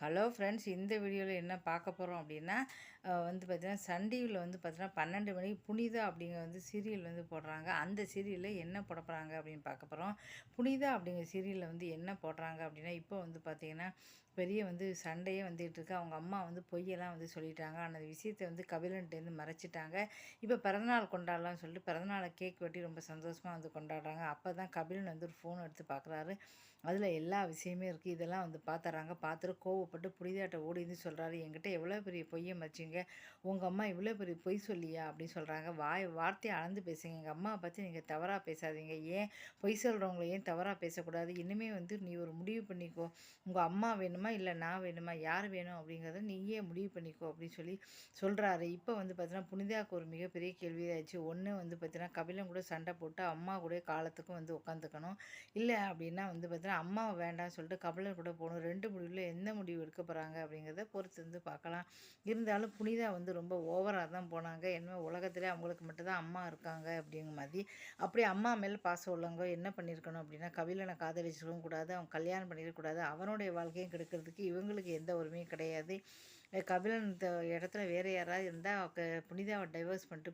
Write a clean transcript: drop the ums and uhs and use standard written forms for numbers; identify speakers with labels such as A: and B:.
A: Hello friends, இந்த வீடியோவில் என்ன பார்க்க போகிறோம் அப்படின்னா வந்து பார்த்தீங்கன்னா, சன் டிவியில் வந்து பார்த்தீங்கன்னா 12 மணிக்கு புனிதா அப்படிங்கிற வந்து சீரியல் வந்து போடுறாங்க. அந்த சீரியலில் என்ன போட போகிறாங்க அப்படின்னு பார்க்க போகிறோம். புனிதா அப்படிங்கிற சீரியலில் வந்து என்ன போடுறாங்க அப்படின்னா, இப்போ வந்து பார்த்தீங்கன்னா பெரிய வந்து சண்டையே வந்துகிட்டு இருக்கு. அவங்க அம்மா வந்து பொய்யெல்லாம் வந்து சொல்லிட்டாங்க. ஆனால் அந்த விஷயத்தை வந்து கபிலன்ட்டேருந்து மறைச்சிட்டாங்க. இப்போ பிறந்தநாள் கொண்டாடலாம்னு சொல்லிட்டு பிறந்தநாளை கேக் வெட்டி ரொம்ப சந்தோஷமாக வந்து கொண்டாடுறாங்க. அப்போ தான் கபிலன் வந்து ஒரு ஃபோன் எடுத்து பார்க்குறாரு. அதில் எல்லா விஷயமே இருக்குது. இதெல்லாம் வந்து பார்த்துறாங்க. பார்த்துட்டு கோவப்பட்டு புனிதாட்ட ஓடின்னு சொல்கிறாரு, என்கிட்ட எவ்வளோ பெரிய பொய்யை மறைச்சிங்க, உங்கள் அம்மா இவ்வளோ பெரிய பொய் சொல்லியா அப்படின்னு சொல்கிறாங்க. வார்த்தையை அளந்து பேசுங்க, எங்கள் அம்மாவை பற்றி நீங்கள் தவறாக பேசாதீங்க, ஏன் பொய் சொல்கிறவங்கள ஏன் தவறாக பேசக்கூடாது, இனிமேல் வந்து நீ ஒரு முடிவு பண்ணிக்கோ, உங்கள் அம்மா வேணுமா இல்லை நான் வேணுமா, யார் வேணும் அப்படிங்கிறத நீயே முடிவு பண்ணிக்கோ அப்படின்னு சொல்லி சொல்கிறாரு. இப்போ வந்து பார்த்தீங்கன்னா புனிதாவுக்கு ஒரு மிகப்பெரிய கேள்வியாகிடுச்சு. ஒன்று வந்து பார்த்தீங்கன்னா கபிலன் கூட சண்டை போட்டு அம்மா கூட காலத்துக்கும் வந்து உட்காந்துக்கணும், இல்லை அப்படின்னா வந்து பார்த்தீங்கன்னா அம்மாவை வேண்டாம்னு சொல்லிட்டு கபிலர் கூட போகணும். 2 முடிவில் எந்த முடிவு எடுக்க போகிறாங்க அப்படிங்கிறத பொறுத்து வந்து பார்க்கலாம். இருந்தாலும் புனிதா வந்து ரொம்ப ஓவராக தான் போனாங்க. என்ன உலகத்திலே அவங்களுக்கு மட்டும்தான் அம்மா இருக்காங்க அப்படிங்கிற மாதிரி. அப்படி அம்மா மேலே பாசம் உள்ளவங்க என்ன பண்ணியிருக்கணும் அப்படின்னா, கபிலனை காதலிச்சிருக்கவும் கூடாது, அவங்க கல்யாணம் பண்ணிடக்கூடாது, அவனுடைய வாழ்க்கையும் கெடுக்கிறதுக்கு இவங்களுக்கு எந்த உரிமையும் கிடையாது. கபிலன் இடத்துல வேறு யாராவது இருந்தால் புனிதாவை டைவர்ஸ் பண்ணிட்டு